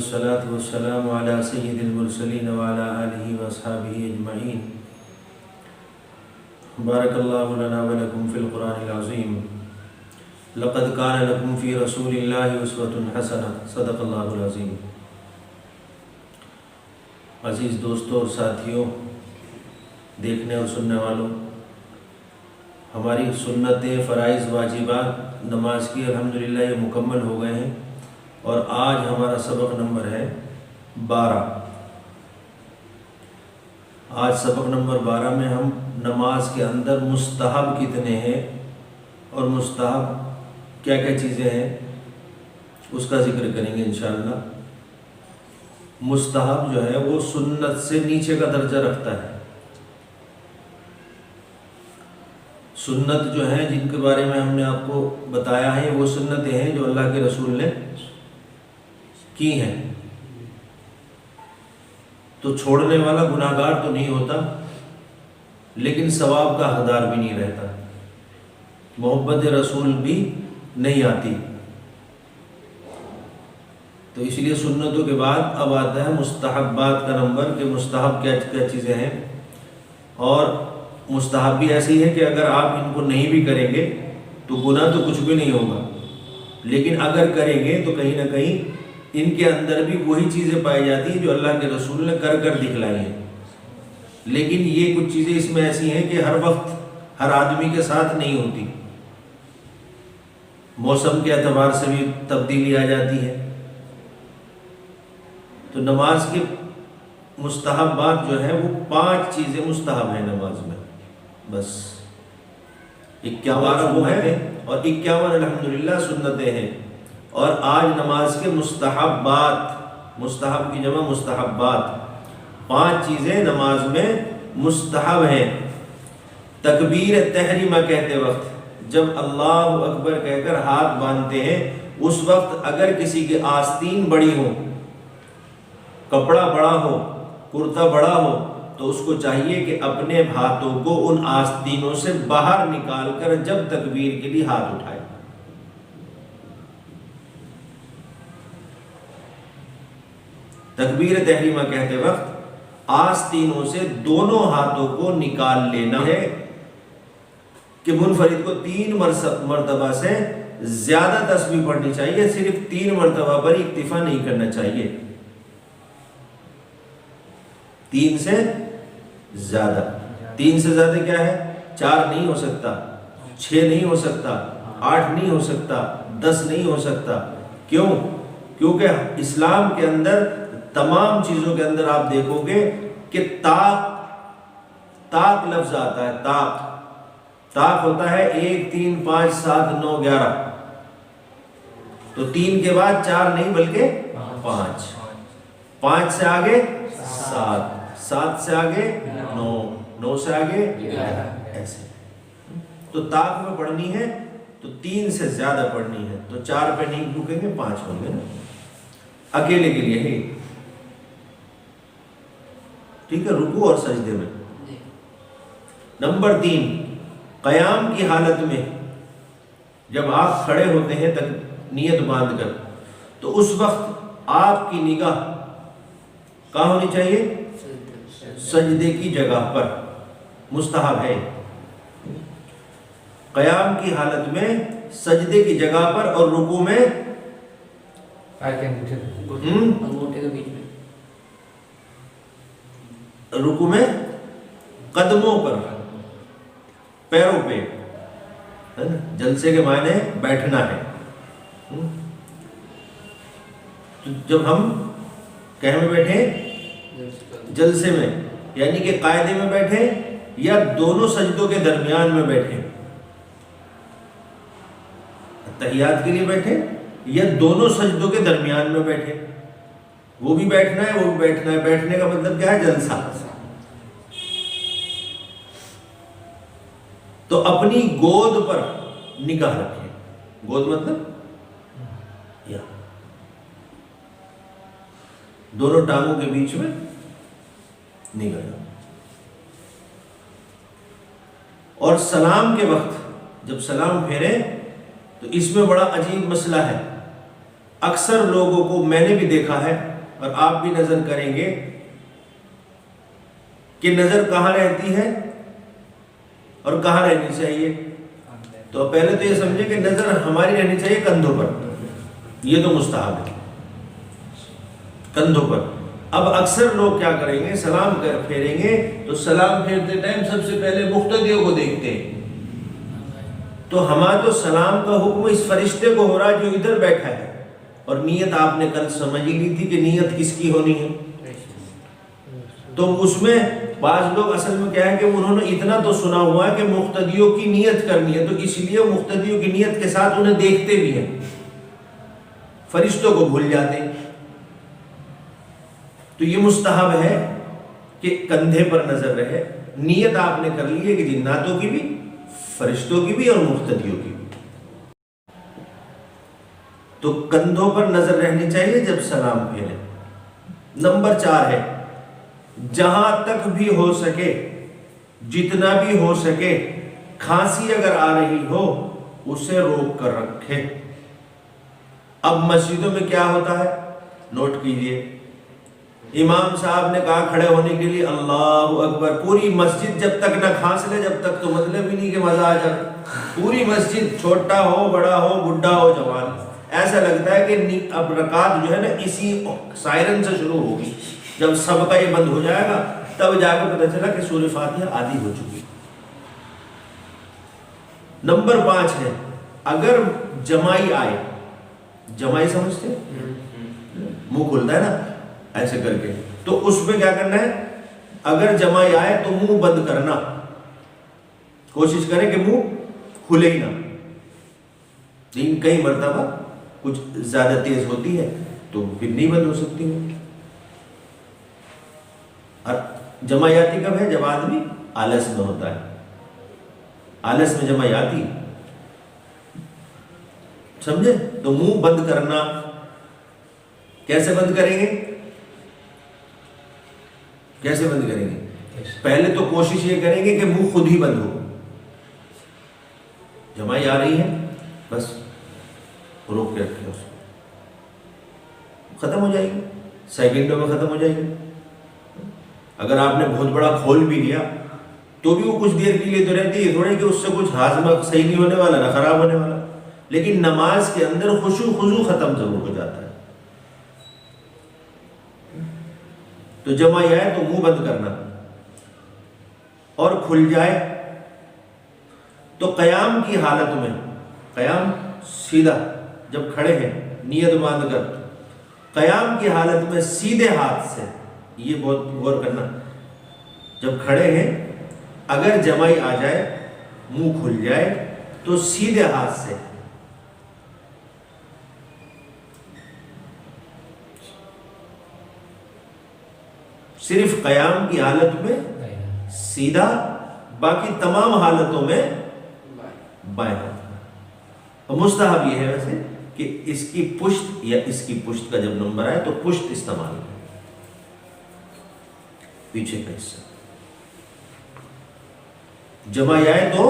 والصلاة والسلام على سيد المرسلين وعلى آله وأصحابه أجمعين. بارك الله لنا ولكم في القرآن العظيم. لقد كان لكم في رسول الله أسوة حسنة. صدق اللہ العظیم. عزیز دوستوں اور ساتھیوں، دیکھنے اور سننے والوں، ہماری سنتیں، فرائض، واجبات نماز کی الحمدللہ یہ مکمل ہو گئے ہیں، اور آج ہمارا سبق نمبر ہے 12. آج سبق نمبر 12 میں ہم نماز کے اندر مستحب کتنے ہیں اور مستحب کیا کیا چیزیں ہیں اس کا ذکر کریں گے انشاءاللہ. مستحب جو ہے وہ سنت سے نیچے کا درجہ رکھتا ہے. سنت جو ہیں جن کے بارے میں ہم نے آپ کو بتایا ہے وہ سنتیں ہیں جو اللہ کے رسول نے کی ہیں. تو چھوڑنے والا گناہگار تو نہیں ہوتا، لیکن ثواب کا حقدار بھی نہیں رہتا، محبت رسول بھی نہیں آتی. تو اس لیے سنتوں کے بعد اب آتا ہے مستحبات کا نمبر کہ مستحب کیا کیا چیزیں ہیں. اور مستحب بھی ایسی ہے کہ اگر آپ ان کو نہیں بھی کریں گے تو گناہ تو کچھ بھی نہیں ہوگا، لیکن اگر کریں گے تو کہیں نہ کہیں ان کے اندر بھی وہی چیزیں پائی جاتی ہیں جو اللہ کے رسول نے کر دکھلائی ہیں. لیکن یہ کچھ چیزیں اس میں ایسی ہیں کہ ہر وقت ہر آدمی کے ساتھ نہیں ہوتی. موسم کے اعتبار سے بھی تبدیلی آ جاتی ہے. تو نماز کے مستحبات جو ہیں وہ 5 چیزیں مستحب ہیں نماز میں. بس 51 وہ ہیں اور 51 الحمدللہ سنتیں ہیں. اور آج نماز کے مستحبات، مستحب کی جمع مستحبات، 5 چیزیں نماز میں مستحب ہیں. تکبیر تحریمہ کہتے وقت جب اللہ اکبر کہہ کر ہاتھ باندھتے ہیں، اس وقت اگر کسی کی آستین بڑی ہو، کپڑا بڑا ہو، کرتا بڑا ہو، تو اس کو چاہیے کہ اپنے ہاتھوں کو ان آستینوں سے باہر نکال کر جب تکبیر کے لیے ہاتھ اٹھائے. تکبیر تحریمہ کہتے وقت آستینوں سے دونوں ہاتھوں کو نکال لینا ہے کہ منفرد کو 3 مرتبہ سے زیادہ تسبیح پڑھنی چاہیے. صرف 3 مرتبہ پر اکتفا نہیں کرنا چاہیے. 3 سے زیادہ، 3 سے زیادہ کیا ہے؟ 4 نہیں ہو سکتا، 6 نہیں ہو سکتا، 8 نہیں ہو سکتا، 10 نہیں ہو سکتا. کیوں؟ کیونکہ اسلام کے اندر تمام چیزوں کے اندر آپ دیکھو گے کہ طاق لفظ آتا ہے. طاق ہوتا ہے 1 3 5 7 9 11. تو 3 کے بعد 4 نہیں بلکہ 5، 5 سے آگے 7، 7 سے آگے 9، 9 سے آگے 11. ایسے تو طاق میں پڑھنی ہے تو 3 سے زیادہ پڑھنی ہے. تو 4 پہ نہیں رکیں گے، 5 ہوں گے نا اکیلے کے لیے ہی. ٹھیک ہے، رکوع اور سجدے میں. نمبر 3، قیام کی حالت میں جب آپ کھڑے ہوتے ہیں نیت باندھ کر، تو اس وقت آپ کی نگاہ کہاں ہونی چاہیے؟ سجدے کی جگہ پر. مستحب ہے قیام کی حالت میں سجدے کی جگہ پر، اور رکوع میں رکوع میں قدموں پر، پیروں پہ. جلسے کے معنی بیٹھنا ہے. تو جب ہم کہاں میں بیٹھیں؟ جلسے میں، یعنی کہ قاعدے میں بیٹھیں یا دونوں سجدوں کے درمیان میں بیٹھیں. تحیات کے لیے بیٹھیں یا دونوں سجدوں کے درمیان میں بیٹھیں. وہ بھی بیٹھنا ہے، وہ بھی بیٹھنا ہے. بیٹھنے کا مطلب کیا ہے؟ جلسہ. تو اپنی گود پر نگاہ رکھیں. گود مطلب یا دونوں ٹانگوں کے بیچ میں نگاہ. اور سلام کے وقت جب سلام پھیریں تو اس میں بڑا عجیب مسئلہ ہے. اکثر لوگوں کو میں نے بھی دیکھا ہے اور آپ بھی نظر کریں گے کہ نظر کہاں رہتی ہے اور کہاں رہنی چاہیے. تو پہلے تو یہ سمجھے کہ نظر ہماری رہنی چاہیے کندھوں پر، یہ تو مستحب ہے، کندھوں پر. اب اکثر لوگ کیا کریں گے، سلام پھیریں گے تو سلام پھیرتے ٹائم سب سے پہلے مقتدیوں کو دیکھتے ہیں. تو ہمارا تو سلام کا حکم اس فرشتے کو ہو رہا جو ادھر بیٹھا ہے، اور نیت آپ نے کل سمجھ ہی لی تھی کہ نیت کس کی ہونی ہے. تو اس میں بعض لوگ اصل میں کیا ہے کہ انہوں نے اتنا تو سنا ہوا ہے کہ مقتدیوں کی نیت کرنی ہے، تو اس لیے مقتدیوں کی نیت کے ساتھ انہیں دیکھتے بھی ہیں، فرشتوں کو بھول جاتے ہیں. تو یہ مستحب ہے کہ کندھے پر نظر رہے. نیت آپ نے کر لی ہے کہ جناتوں کی بھی، فرشتوں کی بھی اور مقتدیوں کی بھی. تو کندھوں پر نظر رہنی چاہیے جب سلام پھیرے. نمبر 4 ہے جہاں تک بھی ہو سکے، جتنا بھی ہو سکے، کھانسی اگر آ رہی ہو اسے روک کر رکھے. اب مسجدوں میں کیا ہوتا ہے، نوٹ کیجئے، امام صاحب نے کہا کھڑے ہونے کے لیے اللہ اکبر، پوری مسجد جب تک نہ کھانس لے جب تک تو مطلب ہی نہیں کہ مزہ آ جائے. پوری مسجد چھوٹا ہو بڑا ہو بڈھا ہو جوان، ایسا لگتا ہے کہ اب رکعت جو ہے نا اسی سائرن سے شروع ہوگی. جب سب کا یہ بند ہو جائے گا تب جا کے پتہ چلا کہ سورہ فاتحہ آدھی ہو چکی. نمبر 5 ہے اگر جمائی آئے، جمائی سمجھتے منہ کھلتا ہے نا ایسے کر کے، تو اس میں کیا کرنا ہے، اگر جمائی آئے تو منہ بند کرنا، کوشش کریں کہ منہ کھلے ہی نہ. لیکن کئی مرتبہ کچھ زیادہ تیز ہوتی ہے تو پھر نہیں بند ہو سکتی ہے. اور جمائی آتی کب ہے، جب آدمی آلس میں ہوتا ہے، آلس میں جمائی آتی، سمجھے. تو منہ بند کرنا، کیسے بند کریں گے، کیسے بند کریں گے، پہلے تو کوشش یہ کریں گے کہ منہ خود ہی بند ہو. جمائی آ رہی ہے بس روک کے رکھیں، اس ختم ہو جائے گی، سیکنڈوں میں ختم ہو جائے گی. اگر آپ نے بہت بڑا کھول بھی لیا تو بھی وہ کچھ دیر کے لیے تو رہتی ہے، تھوڑی کہ اس سے کچھ ہاضمہ صحیح نہیں ہونے والا نہ خراب ہونے والا. لیکن نماز کے اندر خشوع خضوع ختم ضرور ہو جاتا ہے. تو جمع آئے تو منہ بند کرنا، اور کھل جائے تو قیام کی حالت میں، قیام سیدھا جب کھڑے ہیں نیت باندھ کر، قیام کی حالت میں سیدھے ہاتھ سے، یہ بہت غور کرنا، جب کھڑے ہیں اگر جمائی آ جائے منہ کھل جائے تو سیدھے ہاتھ سے صرف قیام کی حالت میں سیدھا، باقی تمام حالتوں میں بائیں ہاتھ. اور مستحب یہ ہے ویسے کہ اس کی پشت یا اس کی پشت کا جب نمبر آئے تو پشت استعمال کریں، پیچھے کا حصہ. جمع آئے تو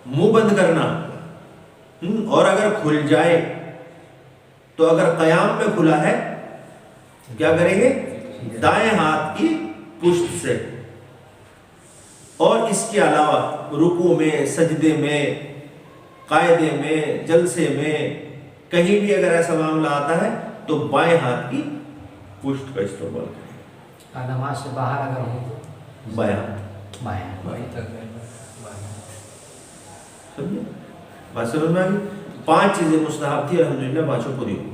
منہ بند کرنا، اور اگر کھل جائے تو اگر قیام میں کھلا ہے کیا کریں گے، دائیں ہاتھ کی پشت سے. اور اس کے علاوہ رکوع میں، سجدے میں، قاعدے میں، جلسے میں، کہیں بھی اگر ایسا معاملہ آتا ہے تو بائیں ہاتھ کی پشت کا استعمال کریں. نماز سے باہر اگر ہو تو بائیں ہاتھ، بائیں تک سمجھے بات سمجھ میں آ گئی. 5 چیزیں مستحب تھی، الحمدللہ 5 پوری ہو.